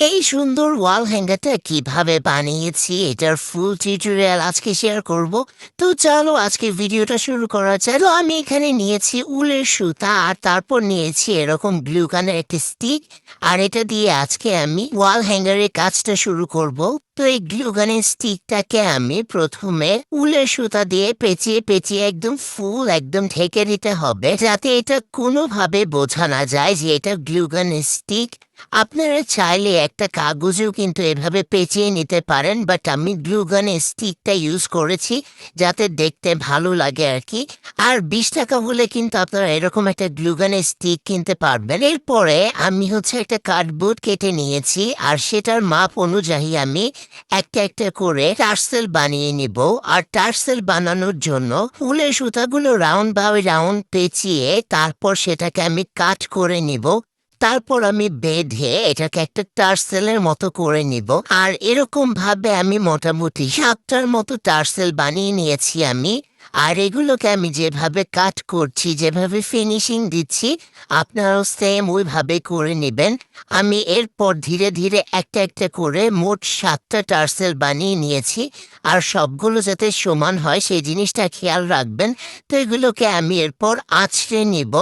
এই সুন্দর ওয়াল হ্যাঙ্গারটা কিভাবে বানিয়েছি এটার ফুল টিউটোরিয়াল আজকে শেয়ার করব। তো চলো আজকে ভিডিওটা শুরু করা যাক। তো আমি এখানে নিয়েছি উলের সুতা আর তারপর নিয়েছি এরকম গ্লু গানের একটি স্টিক। আর এটা দিয়ে আজকে আমি ওয়াল হ্যাঙ্গারের কাজটা শুরু করব। তো এই গ্লু গানের স্টিকটাকে আমি প্রথমে উলের সুতা দিয়ে পেঁচিয়ে পেঁচিয়ে একদম ঢেকে দিতে হবে, যাতে এটা কোনোভাবে বোঝা না যায় যে এটা গ্লু গানের স্টিক। আপনারা চাইলে একটা কাগজেও কিন্তু এভাবে পেঁচিয়ে নিতে পারেন, বাট আমি গ্লু গানের স্টিকটা ইউজ করেছি যাতে দেখতে ভালো লাগে আর কি। আর 20 টাকা হলে কিন্তু আপনারা এরকম একটা গ্লু গানের স্টিক কিনতে পারবেন। এরপরে আমি একটা কার্ডবোর্ড কেটে নিয়েছি আর সেটার মাপ অনুযায়ী আমি একটা একটা করে টার্সেল বানিয়ে নিব। আর টার্সেল বানানোর জন্য উলের সুতাগুলো রাউন্ড পেঁচিয়ে তারপর সেটাকে আমি কাট করে নিব। তারপর আমি বেঁধে এটাকে একটা টার্সেলের মতো করে নিব। আর এরকম ভাবে আমি মোটামুটি 7টার মতো টার্সেল বানিয়ে নিয়েছি আমি। আর এগুলোকে আমি যেভাবে কাট করছি, যেভাবে ফিনিশিং দিচ্ছি, আপনারাও সেম ওইভাবে করে নেবেন। আমি এরপর ধীরে ধীরে একটা একটা করে মোট 7টা টার্সেল বানিয়ে নিয়েছি। আর সবগুলো যাতে সমান হয় সেই জিনিসটা খেয়াল রাখবেন। তো এগুলোকে আমি এরপর আঁচড়ে নিব।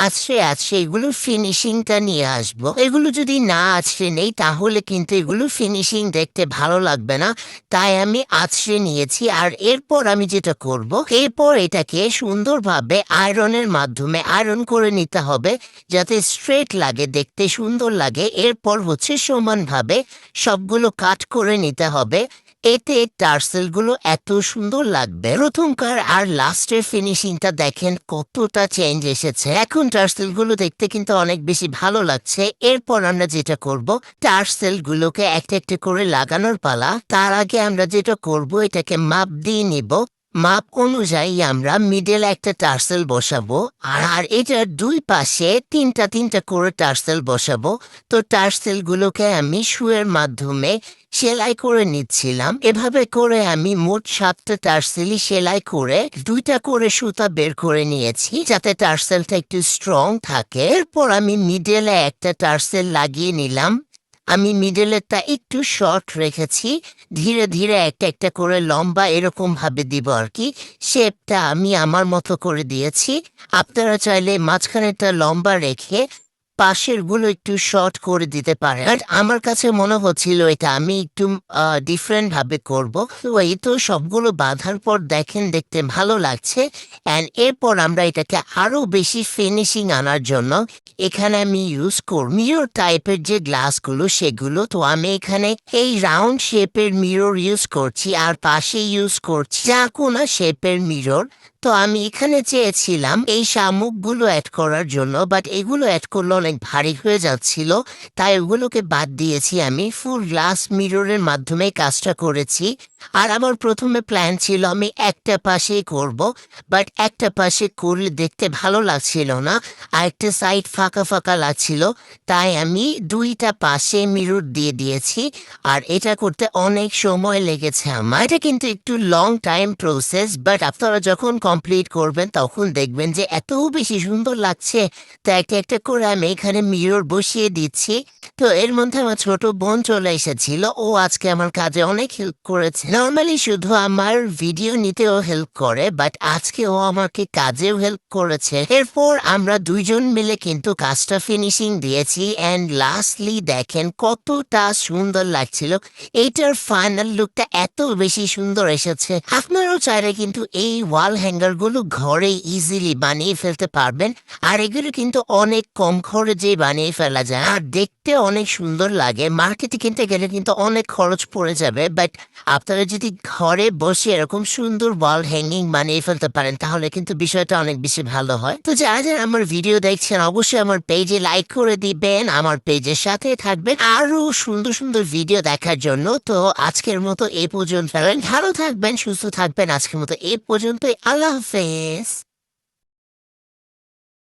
আঁচড়ে এগুলোর ফিনিশিংটা নিয়ে আসবো। এগুলো যদি না আঁচড়ে নেই তাহলে কিন্তু এগুলো ফিনিশিং দেখতে ভালো লাগবে না। তাই আমি আঁচড়ে নিয়েছি। আর এরপর আমি যেটা করব, এরপর এটাকে সুন্দরভাবে আয়রনের মাধ্যমে আয়রন করে নিতে হবে, যাতে স্ট্রেট লাগে, দেখতে সুন্দর লাগে। এরপর সমানভাবে সবগুলো কাট করে নিতে হবে। এতে টার্সেলগুলো এত সুন্দর লাগবে। প্রথমকার আর লাস্টের ফিনিশিংটা দেখেন কতটা চেঞ্জ এসেছে। এখন টার্সেলগুলো দেখতে কিন্তু অনেক বেশি ভালো লাগছে। এরপর আমরা যেটা করব, টার্সেলগুলোকে একটা একটা করে লাগানোর পালা। তার আগে আমরা যেটা করব, এটাকে মাপ দিয়ে নিব। মাপ অনুযায়ী আমরা মিডলে একটা টার্সেল বসাবো। আর এটার দুই পাশে তিনটা তিনটা করে টার্সেল বসাবো। তো টার্সেলগুলোকে আমি সুয়ের মাধ্যমে সেলাই করে নিচ্ছিলাম। এভাবে করে আমি মোট 7টা টার্সেলই সেলাই করে 2টা করে সুতা বের করে নিয়েছি, যাতে টার্সেলটা একটু স্ট্রং থাকে। এরপর আমি মিডলে একটা টার্সেল লাগিয়ে নিলাম। আমি মিডলেরটা একটু শর্ট রেখেছি। ধীরে ধীরে একটা একটা করে লম্বা এরকম ভাবে দিব আর কি। শেপটা আমি আমার মতো করে দিয়েছি। আপনারা চাইলে মাঝখানেরটা লম্বা রেখে পাশের গুলো একটু শর্ট করে দিতে পারে। আর আমার কাছে মনে হচ্ছিল এটা আমি একটু ডিফারেন্ট ভাবে করব। তো এই তো সবগুলো বাঁধার পর দেখেন দেখতে ভালো লাগছে। অ্যান্ড এরপর আমরা এটাকে আরো বেশি ফিনিশিং আনার জন্য এখানে আমি ইউজ করব মিরর টাইপের যে গ্লাসগুলো সেগুলো। তো আমি এখানে এই রাউন্ড শেপের মিরর ইউজ করছি আর পাশে ইউজ করছি চাকুনা শেপের মিরর। তো আমি এখানে চেয়েছিলাম এই শামুকগুলো অ্যাড করার জন্য, বাট এগুলো অ্যাড করলে অনেক ভারী হয়ে যাচ্ছিল। তাই ওগুলোকে বাদ দিয়েছি। আমি ফুল গ্লাস মিররের মাধ্যমে কাজটা করেছি। আর আমার প্রথমে প্ল্যান ছিল আমি একটা পাশেই করব, বাট একটা পাশে করলে দেখতে ভালো লাগছিল না, আর একটা সাইড ফাঁকা ফাঁকা লাগছিল। তাই আমি 2টা পাশে মিরর দিয়ে দিয়েছি। আর এটা করতে অনেক সময় লেগেছে আমার। এটা কিন্তু একটু লং টাইম প্রসেস, বাট আপনারা যখন কমপ্লিট করবেন তখন দেখবেন যে এত বেশি সুন্দর লাগছে। তো একটা একটা করে আমি এখানে মিরর বসিয়ে দিচ্ছি। তো এর মধ্যে আমার ছোট বোন চলে এসেছিল। ও আজকে আমার কাজে অনেক হেল্প করেছে। নর্মালি শুধু আমার ভিডিও নিতেও হেল্প করে, বাট আজকে ও আমাকে কাজেও হেল্প করেছে। এরপর আমরা দুইজন মিলে কিন্তু কাজটা ফিনিশিং দিয়েছি। অ্যান্ড লাস্টলি দেখেন কতটা সুন্দর লাগছিল। এইটার ফাইনাল লুকটা এত বেশি সুন্দর এসেছে। আপনারাও চাইলে কিন্তু এই ওয়াল হ্যাঙ্গারগুলো ঘরে ইজিলি বানিয়ে ফেলতে পারবেন। আর এগুলো কিন্তু অনেক কম খরচে বানিয়ে ফেলা যায় আর দেখতে অনেক সুন্দর লাগে। মার্কেটে কিনতে গেলে কিন্তু অনেক খরচ পড়ে যাবে, বাট আপনারা যদি ঘরে বসে এরকম সুন্দর ওয়াল হ্যাঙ্গিং বানিয়ে ফেলতে পারেন তাহলে কিন্তু বিষয়টা অনেক বেশি ভালো হয়। তো যারা যারা আমার ভিডিও দেখছেন অবশ্যই আমার পেজে লাইক করে দিবেন, আমার পেজের সাথে থাকবেন আরো সুন্দর সুন্দর ভিডিও দেখার জন্য। তো আজকের মতো এই পর্যন্ত, ভালো থাকবেন, সুস্থ থাকবেন। আজকের মতো এই পর্যন্তই। আল্লাহ হাফেজ।